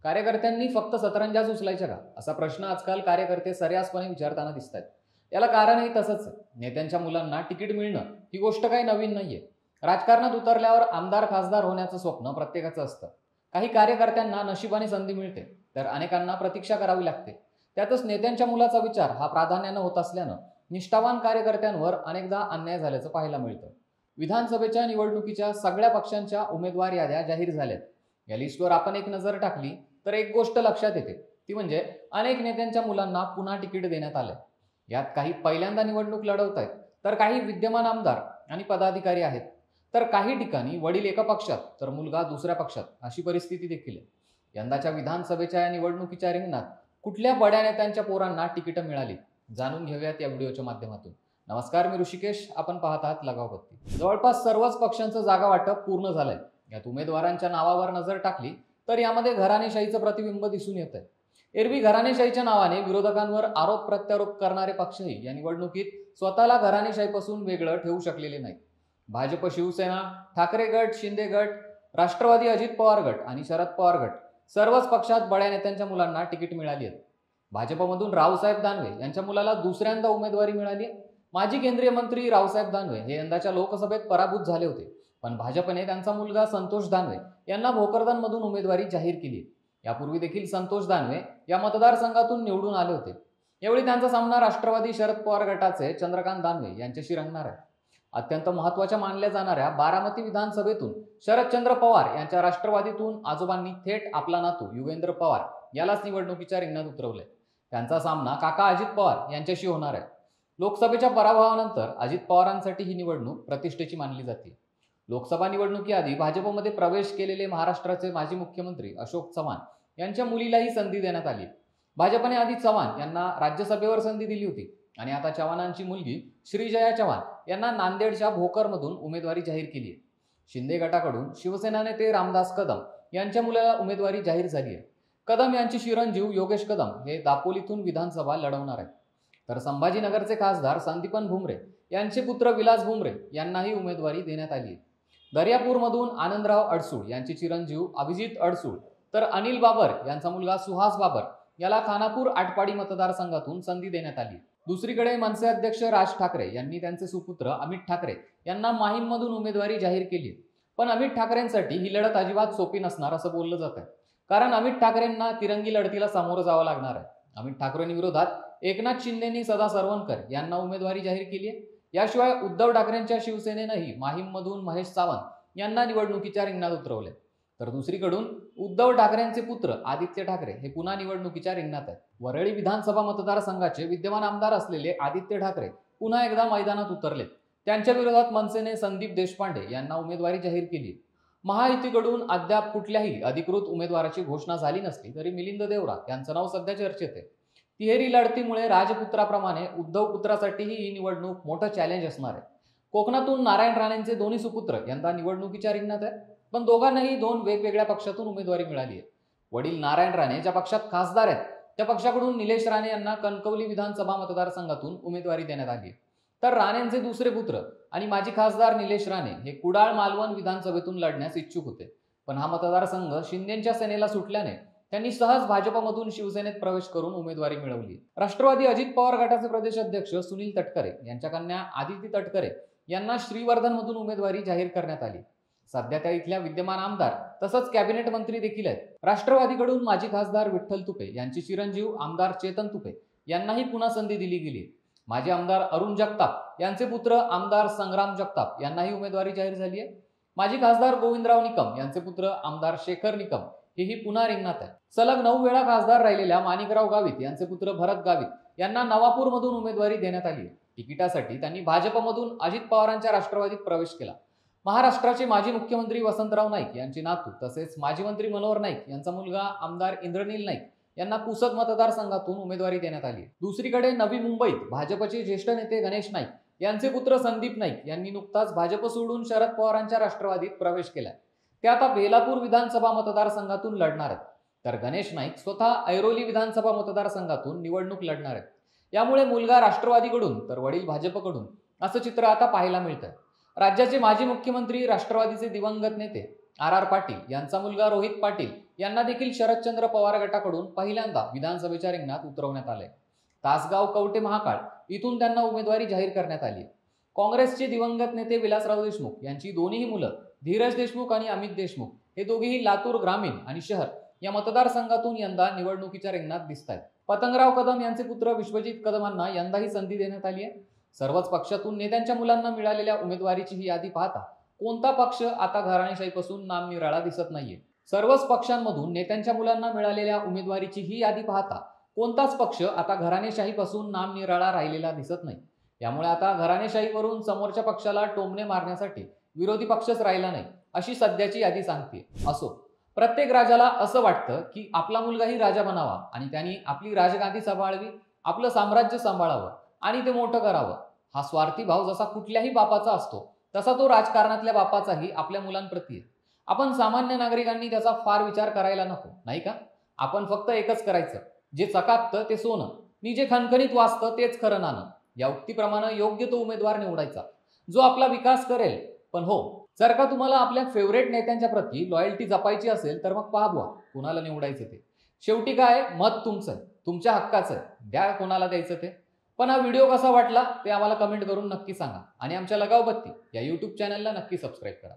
कार्यकर्त्यांनी फक्त सतरंजाच उचलायच्या का असा प्रश्न आजकाल कार्यकर्ते सर्रासपणे विचारताना दिसतात। याला कारणही तसंच आहे। नेत्यांच्या मुलांना तिकीट मिळणं ही गोष्ट काही नवीन नाहीये। राजकारणात उतरल्यावर आमदार खासदार होण्याचं स्वप्न प्रत्येकाचं असतं। काही कार्यकर्त्यांना नशिबाने संधी मिळते तर अनेकांना प्रतीक्षा करावी लागते। त्यातच नेत्यांच्या मुलाचा विचार हा प्राधान्यानं होत असल्यानं निष्ठावान कार्यकर्त्यांवर अनेकदा अन्याय झाल्याचं पाहायला मिळतं। विधानसभेच्या निवडणुकीच्या सगळ्या पक्षांच्या उमेदवार याद्या जाहीर झाल्यात। या लिस्टवर आपण एक नजर टाकली तर एक गोष्ट लक्षात येते, ती म्हणजे अनेक नेत्यांच्या मुलांना पुन्हा तिकीट देण्यात आलंय। यात काही पहिल्यांदा निवडणूक लढवत आहेत, तर काही विद्यमान आमदार आणि पदाधिकारी आहेत, तर काही ठिकाणी वडील एका पक्षात तर मुलगा दुसऱ्या पक्षात अशी परिस्थिती देखील आहे। यंदाच्या विधानसभेच्या या निवडणुकीच्या रिंगणात कुठल्या बड्या नेत्यांच्या पोरांना तिकीट मिळाली जाणून घेऊयात या व्हिडिओच्या माध्यमातून। नमस्कार, मी ऋषिकेश, आपण पाहत आहात लगावबत्ती। जवळपास सर्वच पक्षांचं जागा वाटप पूर्ण झालंय। यात उमेदवारांच्या नावावर नजर टाकली तर यामध्ये घराणेशाहीचं प्रतिबिंब दिसून येतंय। एरवी घराणेशाहीच्या नावाने विरोधकांवर आरोप प्रत्यारोप करणारे पक्षही या निवडणुकीत स्वतःला घराणेशाहीपासून वेगळं ठेवू शकलेले नाहीत। भाजप, शिवसेना, ठाकरे गट, शिंदे गट, राष्ट्रवादी, अजित पवार गट आणि शरद पवार गट सर्वच पक्षात बड्या नेत्यांच्या मुलांना तिकीट मिळाली आहे। भाजपमधून रावसाहेब दानवे यांच्या मुलाला दुसऱ्यांदा उमेदवारी मिळाली आहे। माजी केंद्रीय मंत्री रावसाहेब दानवे हे यंदाच्या लोकसभेत पराभूत झाले होते, पण भाजपने त्यांचा मुलगा संतोष दानवे यांना भोकरदनमधून उमेदवारी जाहीर केली। यापूर्वी देखील संतोष दानवे या मतदारसंघातून निवडून आले होते। यावेळी त्यांचा सामना राष्ट्रवादी शरद पवार गटाचे चंद्रकांत दानवे यांच्याशी रंगणार आहे। अत्यंत महत्त्वाच्या मानल्या जाणाऱ्या बारामती विधानसभेतून शरदचंद्र पवार यांच्या राष्ट्रवादीतून आजोबांनी थेट आपला नातू युगेंद्र पवार यालाच निवडणुकीच्या रिंगणात उतरवले। त्यांचा सामना काका अजित पवार यांच्याशी होणार आहे। लोकसभेच्या पराभवानंतर अजित पवारांसाठी ही निवडणूक प्रतिष्ठेची मानली जाते। लोकसभा निवडणुकीआधी भाजपमध्ये प्रवेश केलेले महाराष्ट्राचे माजी मुख्यमंत्री अशोक चव्हाण यांच्या मुलीलाही संधी देण्यात आली। भाजपने आधी चव्हाण यांना राज्यसभेवर संधी दिली होती आणि आता चव्हाणांची मुलगी श्रीजया चव्हाण यांना नांदेडच्या भोकरमधून उमेदवारी जाहीर केली आहे। शिंदे गटाकडून शिवसेना नेते रामदास कदम यांच्या मुलाला उमेदवारी जाहीर झाली आहे। कदम यांचे चिरंजीव योगेश कदम हे दापोलीतून विधानसभा लढवणार आहेत, तर संभाजीनगरचे खासदार संदीपन भुमरे यांचे पुत्र विलास भुमरे यांनाही उमेदवारी देण्यात आली आहे। दर्यापूरमधून आनंदराव अडसूळ यांचे चिरंजीव अभिजित अडसूळ तर अनिल बाबर यांचा मुलगा सुहास बाबर याला खानापूर आटपाडी मतदारसंघातून संधी देण्यात आली। दुसरीकडे मनसे अध्यक्ष राज ठाकरे यांनी त्यांचे सुपुत्र अमित ठाकरे यांना माहीममधून उमेदवारी जाहीर केली, पण अमित ठाकरेंसाठी ही लढत अजिबात सोपी नसणार असं बोललं जात आहे, कारण अमित ठाकरेंना तिरंगी लढतीला सामोरं जावं लागणार आहे। अमित ठाकरेंविरोधात एकनाथ शिंदेंनी सदा सरवणकर यांना उमेदवारी जाहीर केली आहे। याशिवाय उद्धव ठाकरेंच्या शिवसेनेनंही माहीममधून महेश सावंत यांना निवडणुकीच्या रिंगणात उतरवले, तर दुसरीकडून उद्धव ठाकरेंचे पुत्र आदित्य ठाकरे हे पुन्हा निवडणुकीच्या रिंगणात आहेत। वरळी विधानसभा मतदारसंघाचे विद्यमान आमदार असलेले आदित्य ठाकरे पुन्हा एकदा मैदानात उतरले। त्यांच्या विरोधात मनसेने संदीप देशपांडे यांना उमेदवारी जाहीर केली। महायुतीकडून अद्याप कुठल्याही अधिकृत उमेदवाराची घोषणा झाली नसली तरी मिलिंद देवरा यांचं नाव सध्या चर्चेत आहे। तिहेरी लढतीमुळे राजपुत्राप्रमाणे उद्धव पुत्रासाठीही ही निवडणूक मोठं चॅलेंज असणार आहे। कोकणातून नारायण राणेंचे दोन्ही सुपुत्र यंदा निवडणुकीच्या रिंगणात आहेत, पण दोघांनाही दोन वेगवेगळ्या पक्षातून उमेदवारी मिळाली आहे। वडील नारायण राणे ज्या पक्षात खासदार आहेत त्या पक्षाकडून निलेश राणे यांना कणकवली विधानसभा मतदारसंघातून उमेदवारी देण्यात आली, तर राणेंचे दुसरे पुत्र आणि माजी खासदार निलेश राणे हे कुडाळ मालवण विधानसभेतून लढण्यास इच्छुक होते, पण हा मतदारसंघ शिंदेच्या सेनेला सुटल्याने त्यांनी सहज भाजपमधून शिवसेनेत प्रवेश करून उमेदवारी मिळवली। राष्ट्रवादी अजित पवार गटाचे प्रदेश अध्यक्ष सुनील तटकरे यांच्या कन्या आदिती तटकरे यांना श्रीवर्धनमधून उमेदवारी जाहीर करण्यात आली। सध्या त्या इथल्या विद्यमान आमदार तसंच कॅबिनेट मंत्री देखील आहेत। राष्ट्रवादीकडून माजी खासदार विठ्ठल तुपे यांचे चिरंजीव आमदार चेतन तुपे यांनाही पुन्हा संधी दिली गेली। माजी आमदार अरुण जगताप यांचे पुत्र आमदार संग्राम जगताप यांनाही उमेदवारी जाहीर झाली आहे। माजी खासदार गोविंदराव निकम यांचे पुत्र आमदार शेखर निकम हेही पुन्हा रिंगणात आहे। सलग 9 वेळा खासदार राहिलेल्या माणिकराव गावित यांचे पुत्र भरत गावित यांना नवापूरमधून उमेदवारी देण्यात आली आहे। तिकिटासाठी त्यांनी भाजपमधून अजित पवारांच्या राष्ट्रवादीत प्रवेश केला। महाराष्ट्राचे माजी मुख्यमंत्री वसंतराव नाईक यांचे नातू तसेच माजी मंत्री मनोहर नाईक यांचा मुलगा आमदार इंद्रनील नाईक यांना पुसद मतदारसंघातून उमेदवारी देण्यात आली। दुसरीकडे नवी मुंबईत भाजपचे ज्येष्ठ नेते गणेश नाईक यांचे पुत्र संदीप नाईक यांनी नुकताच भाजप सोडून शरद पवारांच्या राष्ट्रवादीत प्रवेश केलाय। ते आता बेलापूर विधानसभा मतदारसंघातून लढणार आहेत, तर गणेश नाईक स्वतः ऐरोली विधानसभा मतदारसंघातून निवडणूक लढणार आहेत। यामुळे मुलगा राष्ट्रवादीकडून तर वडील भाजपकडून असं चित्र आता पाहायला मिळतंय। राज्याचे माजी मुख्यमंत्री राष्ट्रवादीचे दिवंगत नेते आर पाटील यांचा मुलगा रोहित पाटील यांना देखील शरदचंद्र पवार गटाकडून पहिल्यांदा विधानसभेच्या रिंगणात उतरवण्यात आलंय. तासगाव कवठे महाकाळ इथून त्यांना उमेदवारी जाहीर करण्यात आली आहे. काँग्रेसचे दिवंगत नेते विलासराव देशमुख यांची दोन्ही मुलं धीरज देशमुख आणि अमित देशमुख हे दोघेही लातूर ग्रामीण आणि शहर या मतदारसंघातून यंदा निवडणुकीच्या रिंगणात दिसत आहेत. पतंगराव कदम यांचे पुत्र विश्वजित कदमांना यंदाही संधी देण्यात आली आहे. सर्वच पक्षातून नेत्यांच्या मुलांना मिळालेल्या उमेदवारीची ही यादी पाहता कोणता पक्ष आता घराणेशाहीपासून नामनिराळा दिसत नाहीये. सर्वच पक्षांमधून नेत्यांच्या मुलांना मिळालेल्या उमेदवारीची ही यादी पाहता कोणताच पक्ष आता घराणेशाहीपासून नामनिराळा राहिलेला दिसत नाही. यामुळे आता घराणेशाहीवरून समोरच्या पक्षाला टोमणे मारण्यासाठी विरोधी पक्षच राहिला नाही अशी सध्याची यादी सांगते. असो, प्रत्येक राजाला असं वाटतं की आपला मुलगाही राजा बनावा आणि त्यांनी आपली राजगादी सांभाळावी, आपलं साम्राज्य सांभाळावं आणि ते मोठं करावं. हा स्वार्थी भाव जसा कुठल्याही बापाचा असतो तसा तो राजकारणातल्या बापाचाही आपल्या मुलांप्रती आहे. आपण सामान्य नागरिकांनी त्याचा फार विचार करायला नको, नाही का? आपण फक्त एकच करायचं, जे चकाकतं ते सोनं, नि जे खणखणीत वाचतं तेच खरं नाणं. या उक्तीप्रमाणे योग्य तो उमेदवार निवडायचा जो आपला विकास करेल. पण हो, जर का तुम्हाला आपल्या फेवरेट नेत्यांच्या प्रती लॉयल्टी जपायची असेल तर मग पहा बुवा कोणाला निवडायचं ते. शेवटी काय, मत तुमचं आहे, तुमच्या हक्काचं आहे, द्या कोणाला द्यायचं ते. पण हा व्हिडिओ कसा वाटला ते आम्हाला कमेंट करून नक्की सांगा आणि आमच्या लगावबत्ती या YouTube चॅनलला नक्की सबस्क्राईब करा.